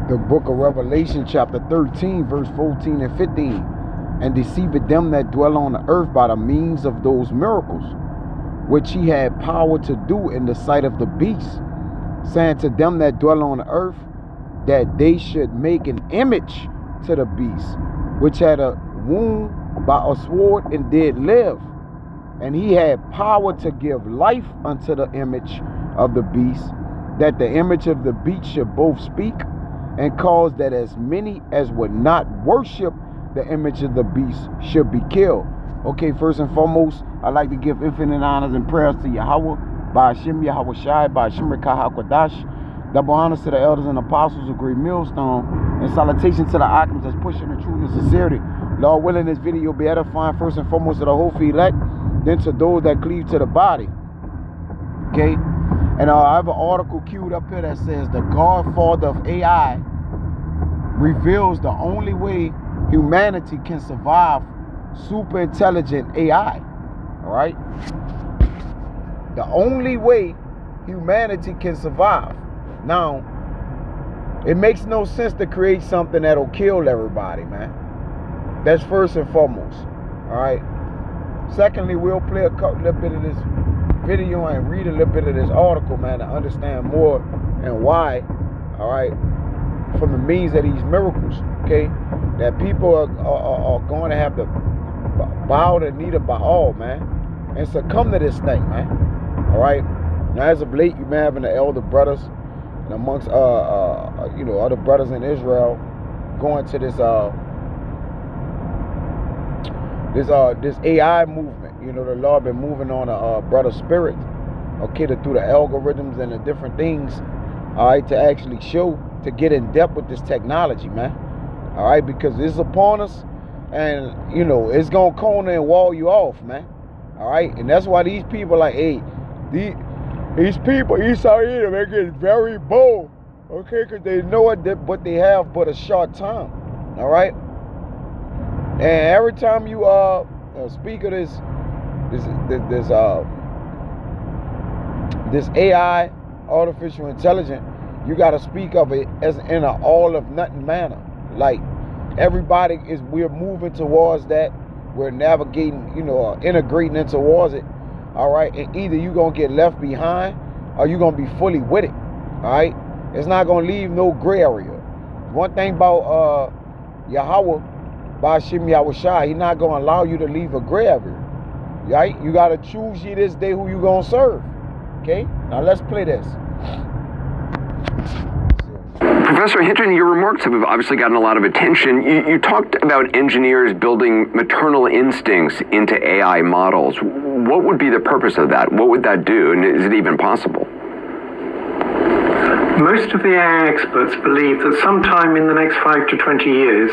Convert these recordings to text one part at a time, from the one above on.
The book of Revelation chapter 13 verse 14 and 15. And deceived them that dwell on the earth by the means of those miracles, which he had power to do in the sight of the beast, saying to them that dwell on the earth, that they should make an image to the beast, which had a wound by a sword and did live. And he had power to give life unto the image of the beast, that the image of the beast should both speak, and cause that as many as would not worship the image of the beast should be killed. Okay, first and foremost, I'd like to give infinite honors and prayers to Yahweh, by Hashem Yahweh Shai, by Hashem Rekah HaKodash. Double honors to the elders and apostles of Great Millstone, and salutation to the Akams that's pushing the truth and sincerity. Lord willing, this video be edifying first and foremost to the whole elect, then to those that cleave to the body. Okay? And I have an article queued up here that says the Godfather of AI reveals the only way humanity can survive super intelligent AI. All right? The only way humanity can survive. Now, it makes no sense to create something that'll kill everybody, man. That's first and foremost. All right? Secondly, we'll play a little bit of this video and read a little bit of this article, man, to understand more and why, all right, from the means of these miracles, okay, that people are going to have to bow the knee to Baal, man, and succumb to this thing, man, all right. Now, as of late, you've been having the elder brothers and amongst, other brothers in Israel going to this AI movement. You know, the Lord been moving on a brother spirit, okay, through the algorithms and the different things, all right, to actually show, to get in depth with this technology, man, all right, because it's upon us, and, you know, it's going to corner and wall you off, man, all right, and that's why these people like, hey, these people, Esau, they get very bold, okay, because they know what they have but a short time, all right, and every time you speak of this AI, artificial intelligence, you got to speak of it as in an all of nothing manner. Like, we're moving towards that. We're navigating, integrating into towards it. All right, and either you're gonna get left behind or you're gonna be fully with it. All right, it's not gonna leave no gray area. One thing about Yahweh, by Hashem Yahweh Shai, He's not gonna allow you to leave a gray area. Right? You got to choose ye this day who you going to serve. Okay? Now let's play this. Professor Hinton, your remarks have obviously gotten a lot of attention. You talked about engineers building maternal instincts into AI models. What would be the purpose of that? What would that do? And is it even possible? Most of the AI experts believe that sometime in the next 5 to 20 years,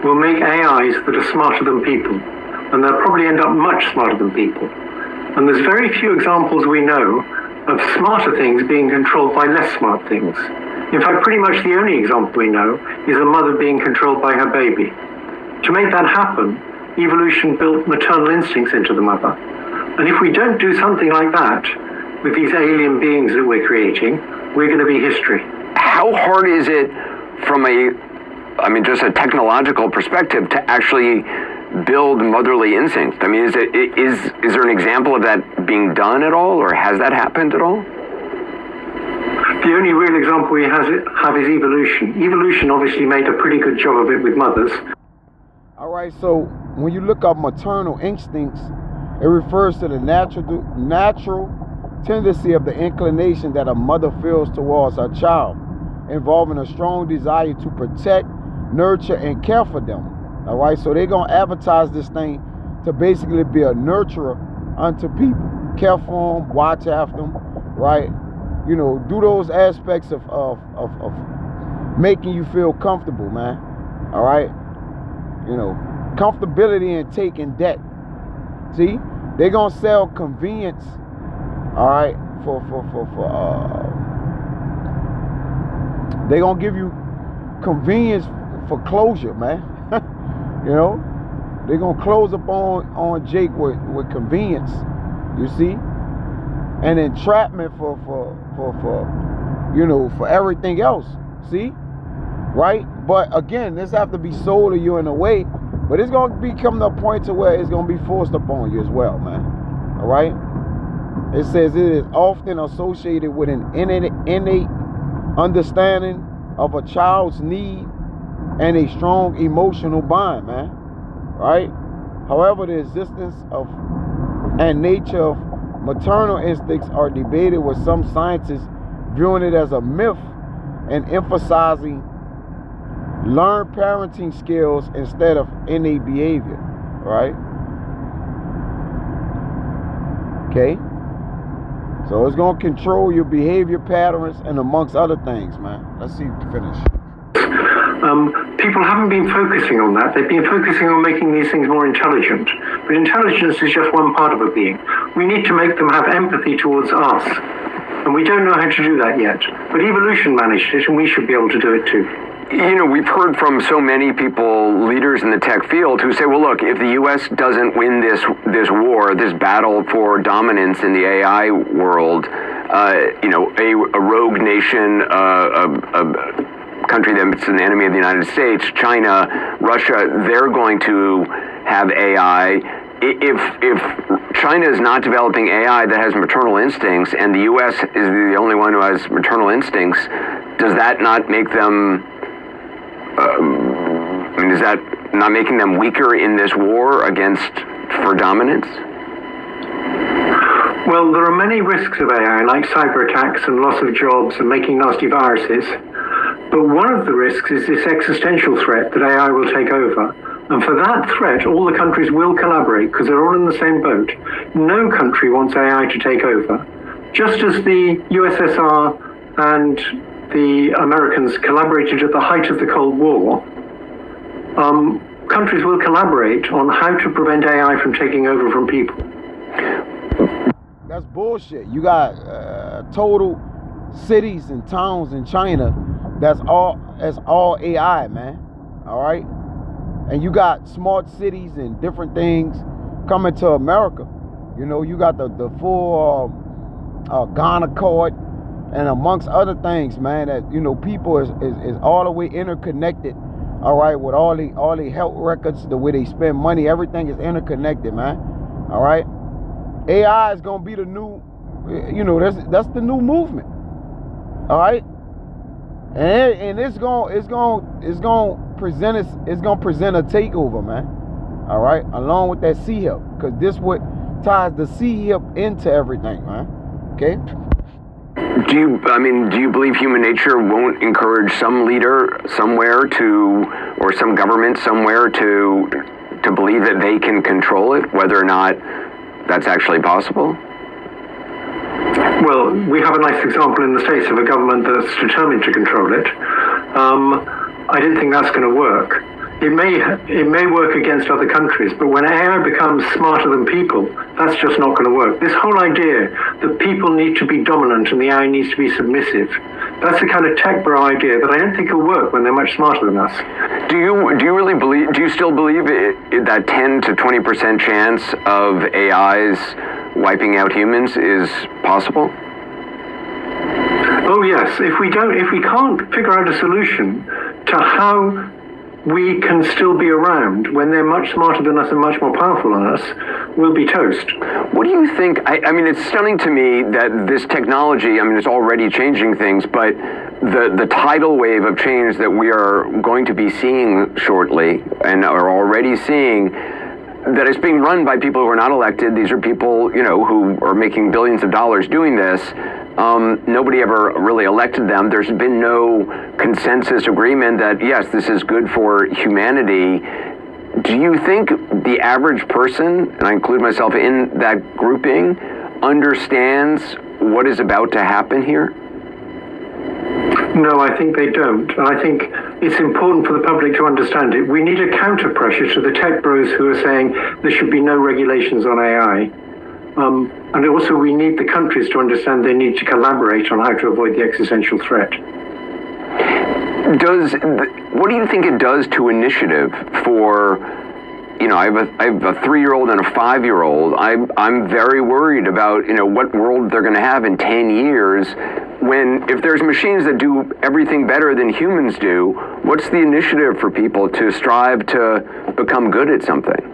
we'll make AIs that are smarter than people. And they'll probably end up much smarter than people. And there's very few examples we know of smarter things being controlled by less smart things. In fact, pretty much the only example we know is a mother being controlled by her baby. To make that happen, evolution built maternal instincts into the mother. And if we don't do something like that with these alien beings that we're creating, we're going to be history. How hard is it from just a technological perspective to actually build motherly instincts? I mean, is there an example of that being done at all, or has that happened at all? The only real example we have is evolution. Evolution obviously made a pretty good job of it with mothers. All right, so when you look up maternal instincts, it refers to the natural tendency of the inclination that a mother feels towards her child, involving a strong desire to protect, nurture, and care for them. All right, so they're going to advertise this thing to basically be a nurturer unto people. Care for them, watch after them, right? Do those aspects of making you feel comfortable, man. All right? Comfortability and taking debt. See? They're going to sell convenience, all right, they're going to give you convenience for closure, man. They're going to close up on Jake with convenience, you see? And entrapment for everything else, see? right? But again, this have to be sold to you in a way, but it's going to become the point to where it's going to be forced upon you as well, man. All right? It says it is often associated with an innate understanding of a child's need and a strong emotional bond, man. Right? However, the existence of and nature of maternal instincts are debated, with some scientists viewing it as a myth and emphasizing learned parenting skills instead of innate behavior, right? Okay? So it's going to control your behavior patterns and amongst other things, man. Let's see if you finish. People haven't been focusing on that. They've been focusing on making these things more intelligent. But intelligence is just one part of a being. We need to make them have empathy towards us. And we don't know how to do that yet. But evolution managed it, and we should be able to do it too. You know, we've heard from so many people, leaders in the tech field, who say, well, look, if the U.S. doesn't win this war, this battle for dominance in the AI world, you know, a rogue nation, a country that's an enemy of the United States, China, Russia, they're going to have AI. If China is not developing AI that has maternal instincts, and the U.S. is the only one who has maternal instincts, does that not make them... I mean, is that not making them weaker in this war for dominance? Well, there are many risks of AI, like cyber attacks and loss of jobs and making nasty viruses. But one of the risks is this existential threat that AI will take over. And for that threat, all the countries will collaborate because they're all in the same boat. No country wants AI to take over. Just as the USSR and the Americans collaborated at the height of the Cold War, countries will collaborate on how to prevent AI from taking over from people. That's bullshit. You got total cities and towns in China that's all AI, man. All right? And you got smart cities and different things coming to America. You know, you got the full Ghana court, and amongst other things, man, that, you know, people is all the way interconnected, all right, with all the health records, the way they spend money, everything is interconnected, man, all right? AI is going to be the new, you know, that's the new movement, all right? And it's going to present a takeover, man, all right, along with that C-hip, because this what ties the C-hip into everything, man, okay? Do you believe human nature won't encourage some leader somewhere or some government somewhere to believe that they can control it, whether or not that's actually possible? Well, we have a nice example in the States of a government that's determined to control it. I don't think that's going to work. It may work against other countries, but when AI becomes smarter than people, that's just not going to work. This whole idea that people need to be dominant and the AI needs to be submissive, that's the kind of tech bro idea that I don't think will work when they're much smarter than us. Do you still believe that 10 to 20% chance of AIs wiping out humans is possible? Oh yes, if we can't figure out a solution to how we can still be around when they're much smarter than us and much more powerful than us, we'll be toast. What do you think? I mean, it's stunning to me that this technology, I mean, it's already changing things, but the tidal wave of change that we are going to be seeing shortly and are already seeing, that it's being run by people who are not elected. These are people, you know, who are making billions of dollars doing this. Nobody ever really elected them. There's been no consensus agreement that, yes, this is good for humanity. Do you think the average person, and I include myself in that grouping, understands what is about to happen here? No, I think they don't. And I think it's important for the public to understand it. We need a counter pressure to the tech bros who are saying there should be no regulations on AI. And also we need the countries to understand they need to collaborate on how to avoid the existential threat. What do you think it does to initiative for, you know, I have a 3-year-old and a 5-year-old. I'm very worried about, you know, what world they're going to have in 10 years if there's machines that do everything better than humans do, what's the initiative for people to strive to become good at something?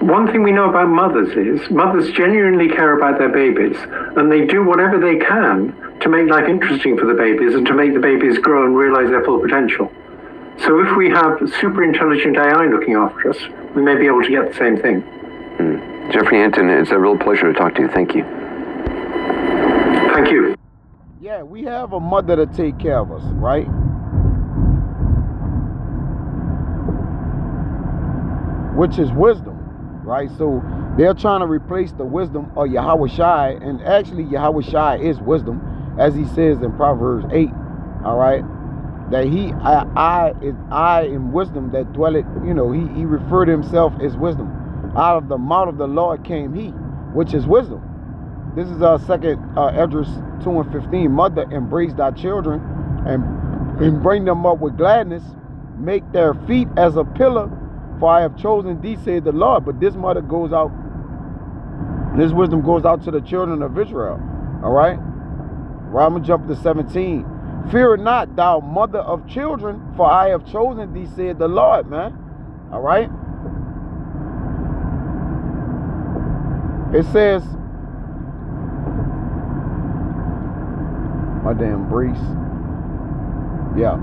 One thing we know about mothers is mothers genuinely care about their babies, and they do whatever they can to make life interesting for the babies and to make the babies grow and realize their full potential. So if we have super intelligent AI looking after us, we may be able to get the same thing. Jeffrey Anton, it's a real pleasure to talk to you. Thank you. Thank you. Yeah, we have a mother to take care of us, right? Which is wisdom, right? So they're trying to replace the wisdom of Yahweh Shai, and actually Yahweh Shai is wisdom, as he says in Proverbs 8, all right? That I am wisdom that dwelleth, he referred to himself as wisdom. Out of the mouth of the Lord came he, which is wisdom. This is our second Esdras 2 and 15. Mother, embrace thy children and bring them up with gladness. Make their feet as a pillar, for I have chosen thee, saith the Lord. But this mother goes out, this wisdom goes out to the children of Israel. All right? I'm going to jump to 17. Fear not, thou mother of children, for I have chosen thee, saith the Lord, man. All right? It says, my damn brace. Yeah.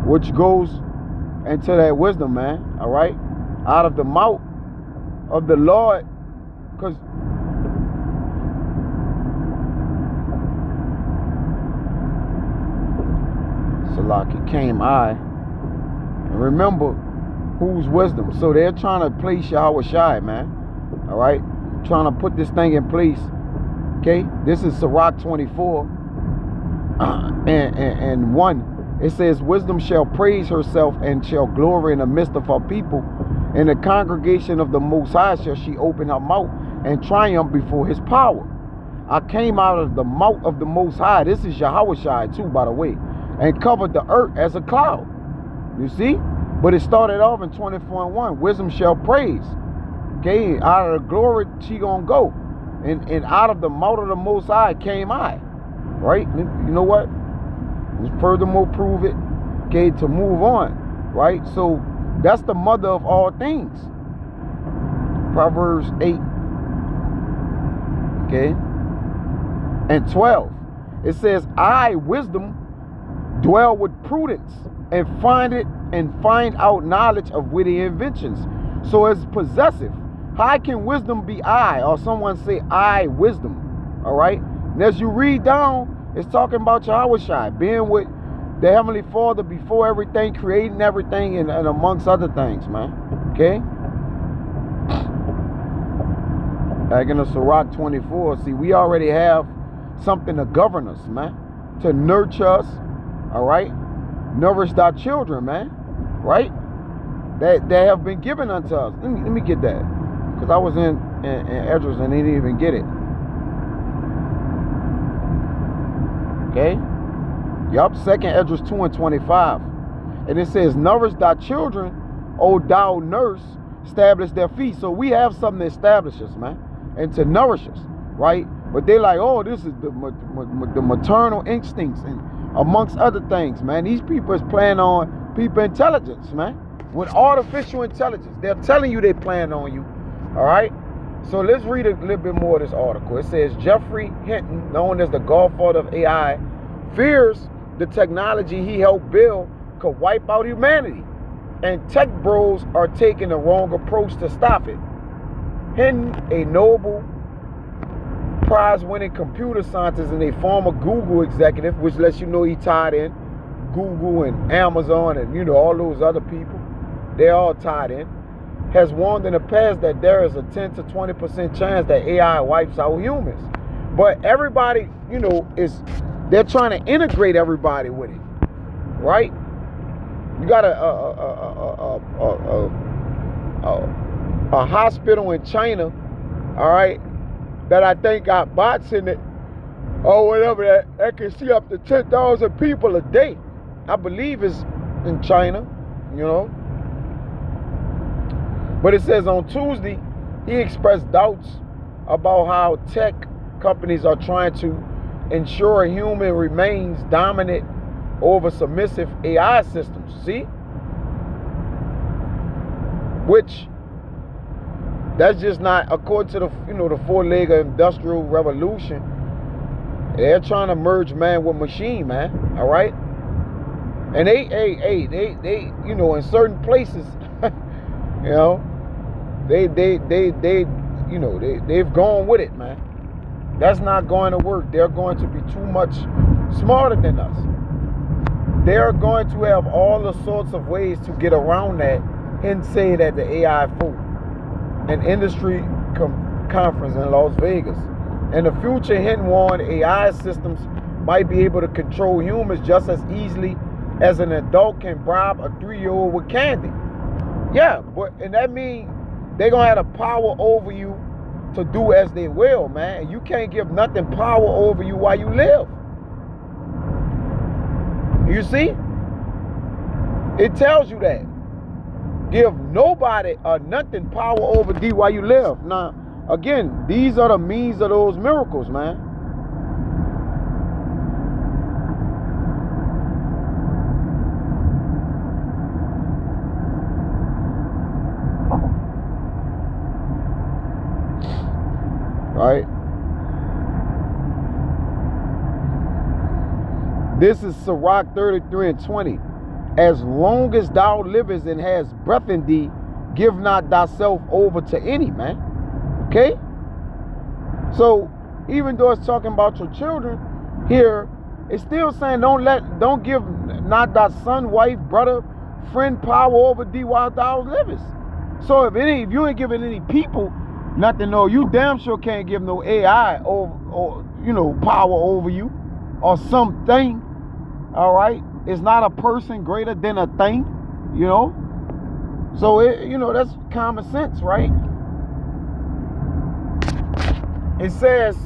Which goes into that wisdom, man. All right? Out of the mouth of the Lord. Because Salaki came I. And remember whose wisdom. So they're trying to place Yahweh Shai, man. All right? Trying to put this thing in place. Okay? This is Sirach 24. And 1, it says, wisdom shall praise herself and shall glory in the midst of her people. In the congregation of the Most High shall she open her mouth and triumph before his power. I came out of the mouth of the Most High. This is Yahweh Shai too, by the way. And covered the earth as a cloud. You see? But it started off in 24:1. Wisdom shall praise. Okay? Out of the glory she gonna go. And out of the mouth of the Most High came I. Right? You know what? Let's furthermore prove it. Okay, to move on. Right? So that's the mother of all things. Proverbs 8. Okay? And 12. It says, I, wisdom, dwell with prudence and find out knowledge of witty inventions. So it's possessive. How can wisdom be I? Or someone say I, wisdom. All right? And as you read down, it's talking about Yahweh Shai, being with the Heavenly Father before everything, creating everything, and amongst other things, man. Okay? Back in the Sirach 24, see, we already have something to govern us, man. To nurture us, all right? Nourish thy children, man. Right? That have been given unto us. Let me get that. Because I was in Esdras and they didn't even get it. Okay? Yup, 2 Esdras 2 and 25. And it says, nourish thy children, O thou nurse, establish their feet. So we have something to establish us, man. And to nourish us, right? But they like, oh, this is the maternal instincts and amongst other things, man. These people is playing on people intelligence, man. With artificial intelligence. They're telling you they plan on you. All right? So let's read a little bit more of this article. It says, Jeffrey Hinton, known as the Godfather of AI, fears the technology he helped build could wipe out humanity. And tech bros are taking the wrong approach to stop it. Hinton, a Nobel Prize-winning computer scientist and a former Google executive, which lets you know he tied in Google and Amazon and, all those other people. They're all tied in. Has warned in the past that there is a 10 to 20% chance that AI wipes out humans. But everybody, they're trying to integrate everybody with it, right? You got a hospital in China, all right, that I think got bots in it or whatever that can see up to 10,000 people a day. I believe it's in China, But it says on Tuesday, he expressed doubts about how tech companies are trying to ensure human remains dominant over submissive AI systems. See? Which, that's just not, according to the, the four-legged industrial revolution, they're trying to merge man with machine, man. All right? And they in certain places, they've gone with it, man. That's not going to work. They're going to be too much smarter than us. They're going to have all the sorts of ways to get around that and say that the AI fool. An industry conference in Las Vegas. In the future, Hinton warned AI systems might be able to control humans just as easily as an adult can bribe a 3-year-old with candy. Yeah, and that means they're going to have the power over you to do as they will, man. And you can't give nothing power over you while you live. You see? It tells you that. Give nobody or nothing power over thee while you live. Now, again, these are the means of those miracles, man. Right? This is Sirach 33:20. As long as thou livest and hast breath in thee, give not thyself over to any, man. Okay? So, even though it's talking about your children, here, it's still saying don't give not thy son, wife, brother, friend power over thee while thou livest. So if you ain't giving any people nothing, no, you damn sure can't give no AI or power over you or something. All right? It's not a person greater than a thing, So that's common sense, right? It says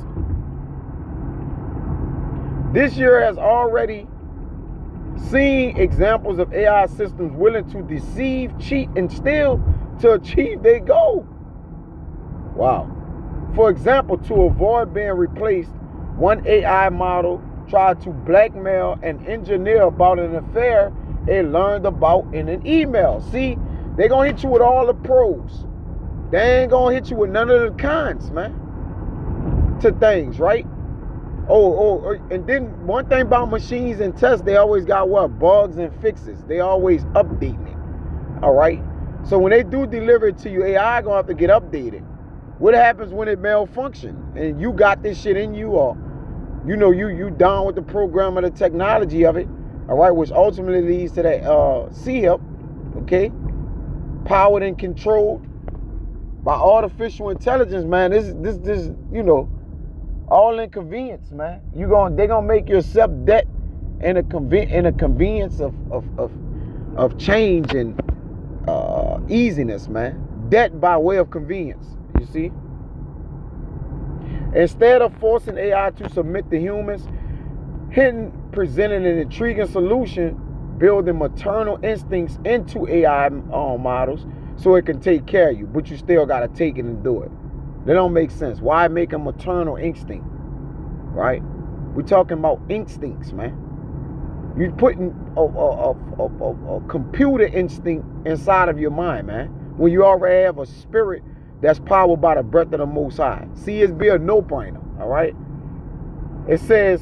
this year has already seen examples of AI systems willing to deceive, cheat, and steal to achieve their goal. Wow. For example, to avoid being replaced, one AI model tried to blackmail and engineer about an affair it learned about in an email. See, they're going to hit you with all the pros. They ain't going to hit you with none of the cons, man, to things, right? And then one thing about machines and tests, they always got what? Bugs and fixes. They always updating it, all right? So when they do deliver it to you, AI going to have to get updated. What happens when it malfunctions and you got this shit in you, or you down with the program of the technology of it, all right, which ultimately leads to that CHIP, okay, powered and controlled by artificial intelligence, man. This all inconvenience, man. They're gonna make you accept debt in a convenience of change and easiness, man. Debt by way of convenience, you see. Instead of forcing AI to submit to humans, Hinton presented an intriguing solution, building maternal instincts into AI models so it can take care of you, but you still got to take it and do it. That don't make sense. Why make a maternal instinct, right? We're talking about instincts, man. You're putting a computer instinct inside of your mind, man, when you already have a spirit that's powered by the breath of the Most High. See, it's be a no-brainer, all right? It says,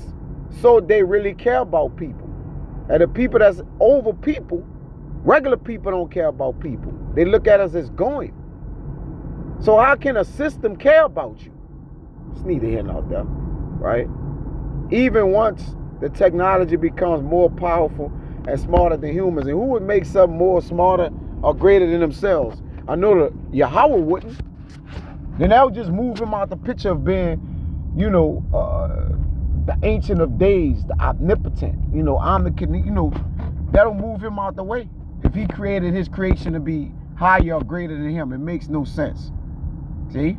so they really care about people. And the people that's over people, regular people don't care about people. They look at us as going. So how can a system care about you? It's neither here nor there, right? Even once the technology becomes more powerful and smarter than humans, and who would make something more smarter or greater than themselves? I know that Yahweh wouldn't. Then that would just move him out the picture of being, the Ancient of Days, the omnipotent, that'll move him out the way. If he created his creation to be higher or greater than him, it makes no sense. See?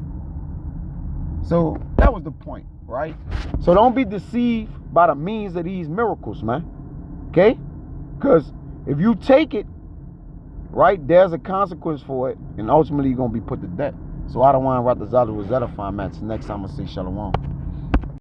So that was the point, right? So don't be deceived by the means of these miracles, man. Okay? Because if you take it, right, there's a consequence for it, and ultimately you're going to be put to death. So I don't want to Ratazada Rosetta find match. Next time I'll say Shalom.